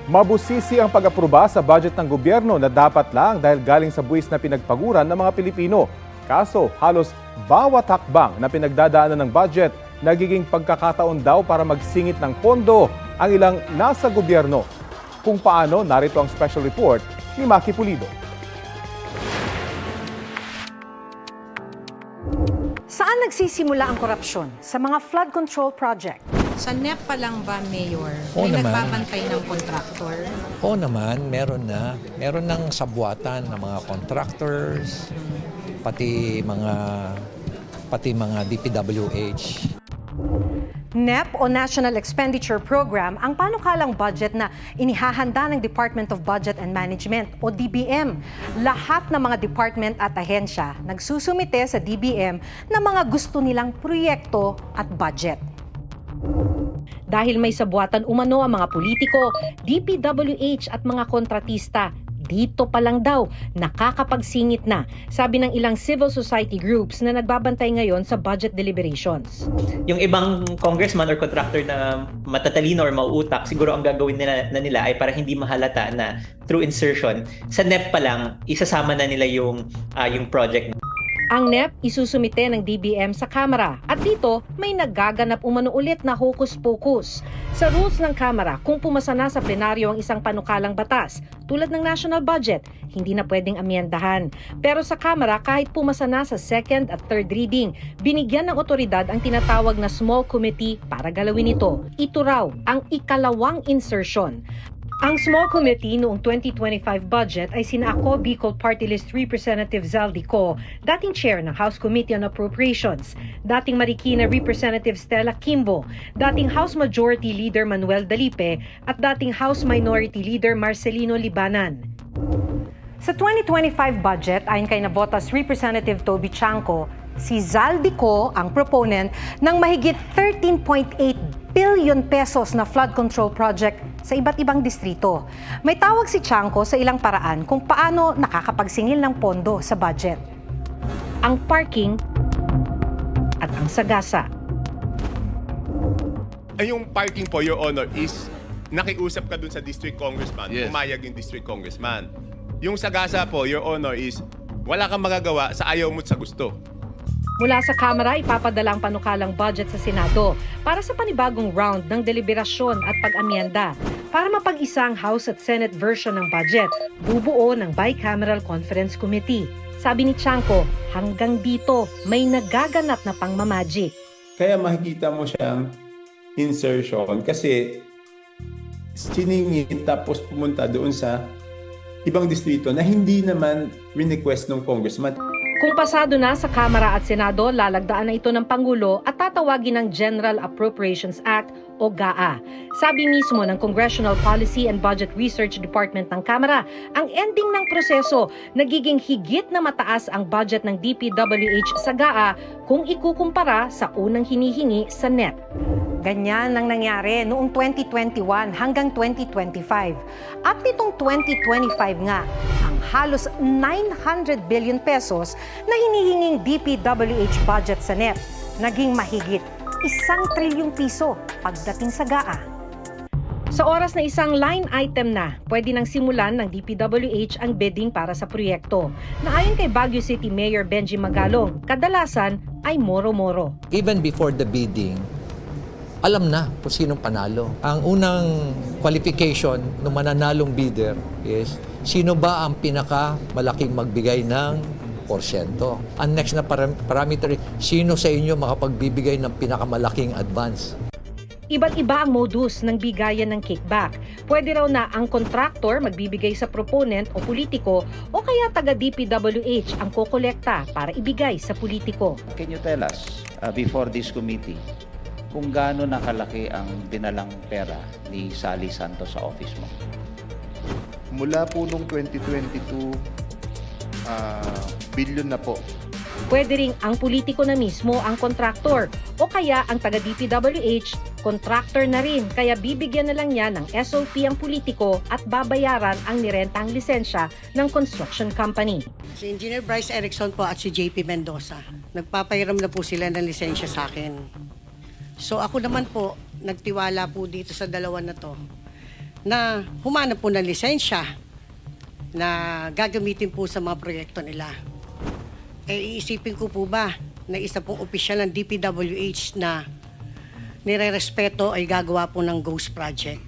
Mabusisi ang pag-aproba sa budget ng gobyerno na dapat lang dahil galing sa buwis na pinagpaguran ng mga Pilipino. Kaso halos bawat hakbang na pinagdadaanan ng budget nagiging pagkakataon daw para magsingit ng pondo ang ilang nasa gobyerno. Kung paano, narito ang special report ni Maki Pulido. Saan nagsisimula ang korupsyon? Sa mga flood control project? Sa NEP pa lang ba, Mayor? Oo May naman. nagbabantay ng kontraktor? Oo naman, meron na. Meron ng sabuatan ng mga contractors, pati mga DPWH. NEP o National Expenditure Program ang panukalang budget na inihahanda ng Department of Budget and Management o DBM. Lahat ng mga department at ahensya nagsusumite sa DBM ng mga gusto nilang proyekto at budget. Dahil may sabuatan umano ang mga politiko, DPWH at mga kontratista, dito pa lang daw nakakapagsingit na, sabi ng ilang civil society groups na nagbabantay ngayon sa budget deliberations. Yung ibang congressman or contractor na matatalino or mauutak, siguro ang gagawin nila ay para hindi mahalata na through insertion, sa NEP pa lang, isasama na nila yung project. Ang NEP isusumite ng DBM sa Kamara at dito may nagaganap umano ulit na hokus-pokus. Sa rules ng Kamara, kung pumasa na sa plenaryo ang isang panukalang batas, tulad ng national budget, hindi na pwedeng amyendahan. Pero sa Kamara, kahit pumasa na sa second at third reading, binigyan ng otoridad ang tinatawag na small committee para galawin ito. Ito raw ang ikalawang insertion. Ang small committee noong 2025 budget ay sina ako, Bicol Party List Representative Zaldico, dating chair ng House Committee on Appropriations, dating Marikina Representative Stella Kimbo, dating House Majority Leader Manuel Dalipe, at dating House Minority Leader Marcelino Libanan. Sa 2025 budget, ayon kay Navotas Representative Toby Chanco, si Zaldico ang proponent ng mahigit 13.8 billion pesos na flood control project sa iba't ibang distrito. May tawag si Chanco sa ilang paraan kung paano nakakapagsingil ng pondo sa budget. Ang parking at ang sagasa. Ay, yung parking po, Your Honor, is nakiusap ka dun sa district congressman, Yes. pumayag yung district congressman. Yung sagasa po, Your Honor, is wala kang magagawa sa ayaw mo't sa gusto. Mula sa Kamara, ipapadala ang panukalang budget sa Senado para sa panibagong round ng deliberasyon at pag-amyenda. Para mapag-isa ang House at Senate version ng budget, bubuo ng Bicameral Conference Committee. Sabi ni Chanco, hanggang dito may nagaganap na pangmamagic. Kaya makikita mo siyang insertion kasi siningit tapos pumunta doon sa ibang distrito na hindi naman request ng congressman. Kung pasado na sa Kamara at Senado, lalagdaan na ito ng Pangulo at tatawagin ng General Appropriations Act o GAA. Sabi mismo ng Congressional Policy and Budget Research Department ng Kamara, ang ending ng proseso nagiging higit na mataas ang budget ng DPWH sa GAA kung ikukumpara sa unang hinihingi sa NEP. Ganyan ang nangyari noong 2021 hanggang 2025. At nitong 2025 nga, ang halos 900 billion pesos na hinihinging DPWH budget sa NEP naging mahigit 1 trilyong piso pagdating sa GAA. Sa oras na isang line item na, pwede nang simulan ng DPWH ang bidding para sa proyekto, na ayon kay Baguio City Mayor Benji Magalong, kadalasan ay moro-moro. Even before the bidding, alam na kung sinong panalo. Ang unang qualification ng mananalong bidder is sino ba ang pinakamalaking magbigay ng porsyento. Ang next na parameter, sino sa inyo makapagbibigay ng pinakamalaking advance. Iba't iba ang modus ng bigayan ng kickback. Pwede raw na ang contractor magbibigay sa proponent o politiko o kaya taga DPWH ang kokolekta para ibigay sa politiko. Can you tell us before this committee kung gaano nakalaki ang dinalang pera ni Sally Santos sa office mo? Mula po nung 2022, billion na po. Pwede ring ang politiko na mismo ang kontraktor o kaya ang taga DPWH, kontraktor na rin kaya bibigyan na lang niya ng SOP ang politiko at babayaran ang nirentang lisensya ng construction company. Si Engineer Bryce Erickson po at si JP Mendoza. Nagpapahiram na po sila ng lisensya sa akin. So ako naman po, nagtiwala po dito sa dalawa na to na humanap po ng lisensya na gagamitin po sa mga proyekto nila. Iisipin ko po ba na isa pong opisyal ng DPWH na nire-respeto ay gagawa po ng ghost project?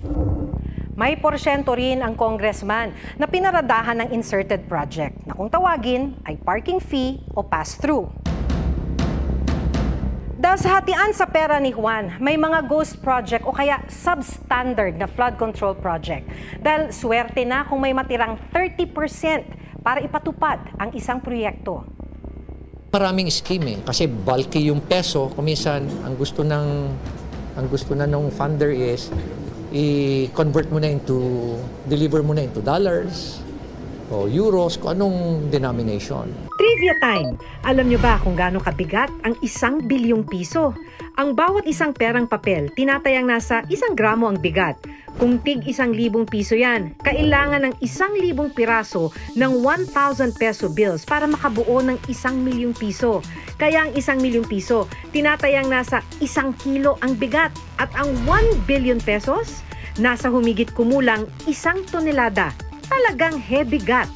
May porsyento rin ang congressman na pinaradahan ng inserted project na kung tawagin ay parking fee o pass-through. Dahil sa hatian sa pera ni Juan, may mga ghost project o kaya substandard na flood control project. Dahil swerte na kung may matirang 30% para ipatupad ang isang proyekto. Maraming scheme kasi bulky yung peso. Kuminsan, ang gusto na ng funder is i-convert mo na deliver mo na into dollars o euros, kung anong denomination. Trivia time! Alam nyo ba kung gaano kabigat ang 1 bilyong piso? Ang bawat isang perang papel, tinatayang nasa 1 gramo ang bigat. Kung tig 1,000 piso yan, kailangan ng 1,000 piraso ng 1,000 peso bills para makabuo ng 1 milyong piso. Kaya ang 1 milyong piso, tinatayang nasa 1 kilo ang bigat. At ang 1 billion pesos, nasa humigit kumulang 1 tonelada. Talagang heavy gat.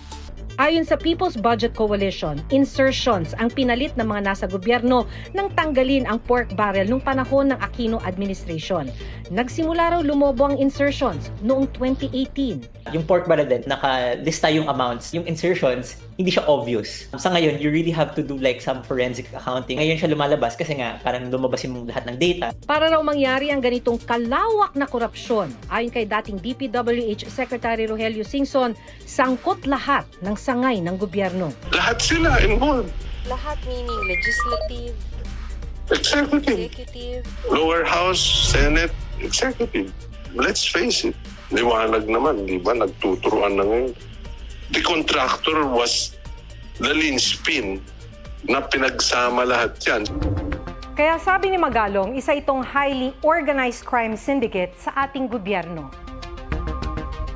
Ayon sa People's Budget Coalition, insertions ang pinalit ng mga nasa gobyerno nang tanggalin ang pork barrel nung panahon ng Aquino administration. Nagsimula raw lumobo ang insertions noong 2018. Yung pork barrel din, nakalista yung amounts. Yung insertions, hindi siya obvious. Sa ngayon, you really have to do like some forensic accounting. Ngayon siya lumalabas kasi nga parang lumabas yung lahat ng data. Para raw mangyari ang ganitong kalawak na korupsyon, ayon kay dating DPWH Secretary Rogelio Singson, sangkot lahat ng sangay ng gobyerno. Lahat sila involved. Lahat meaning legislative, executive, lower house, senate, executive. Let's face it. Liwanag naman, di ba? Nagtuturuan na ngayon. The contractor was the linchpin na pinagsama lahat yan. Kaya sabi ni Magalong, isa itong highly organized crime syndicate sa ating gobyerno.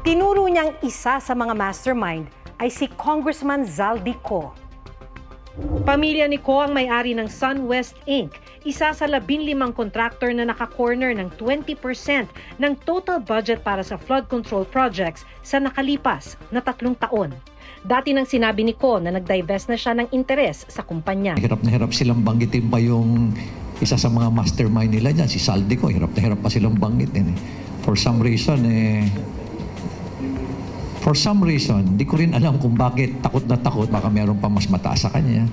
Tinuro niyang isa sa mga mastermind ay si Congressman Zaldi Co. Pamilya ni Co ang may-ari ng SunWest Inc., isa sa 15 contractor na naka-corner ng 20% ng total budget para sa flood control projects sa nakalipas na 3 taon. Dati nang sinabi ni Co na nag-divest na siya ng interes sa kumpanya. Hirap na hirap silang banggitin pa yung isa sa mga mastermind nila dyan, si Zaldi Co. Hirap na hirap pa silang banggitin. For some reason, di ko rin alam kung bakit takot na takot. Baka meron pa mas mataas sa kanya.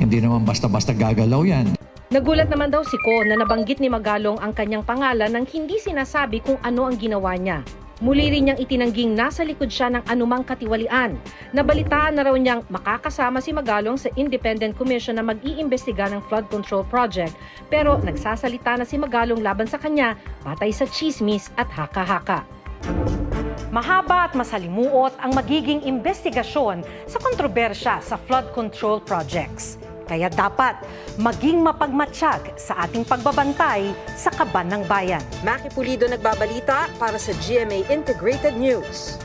Hindi naman basta-basta gagalaw yan. Nagulat naman daw si Co na nabanggit ni Magalong ang kanyang pangalan nang hindi sinasabi kung ano ang ginawa niya. Muli rin niyang itinangging nasa likod siya ng anumang katiwalian. Nabalitaan na raw niyang makakasama si Magalong sa Independent Commission na mag-iimbestiga ng flood control project. Pero nagsasalita na si Magalong laban sa kanya, patay sa chismis at haka-haka. Mahaba at masalimuot ang magiging investigasyon sa kontrobersya sa flood control projects. Kaya dapat maging mapagmatsyag sa ating pagbabantay sa kaban ng bayan. Maki Pulido nagbabalita para sa GMA Integrated News.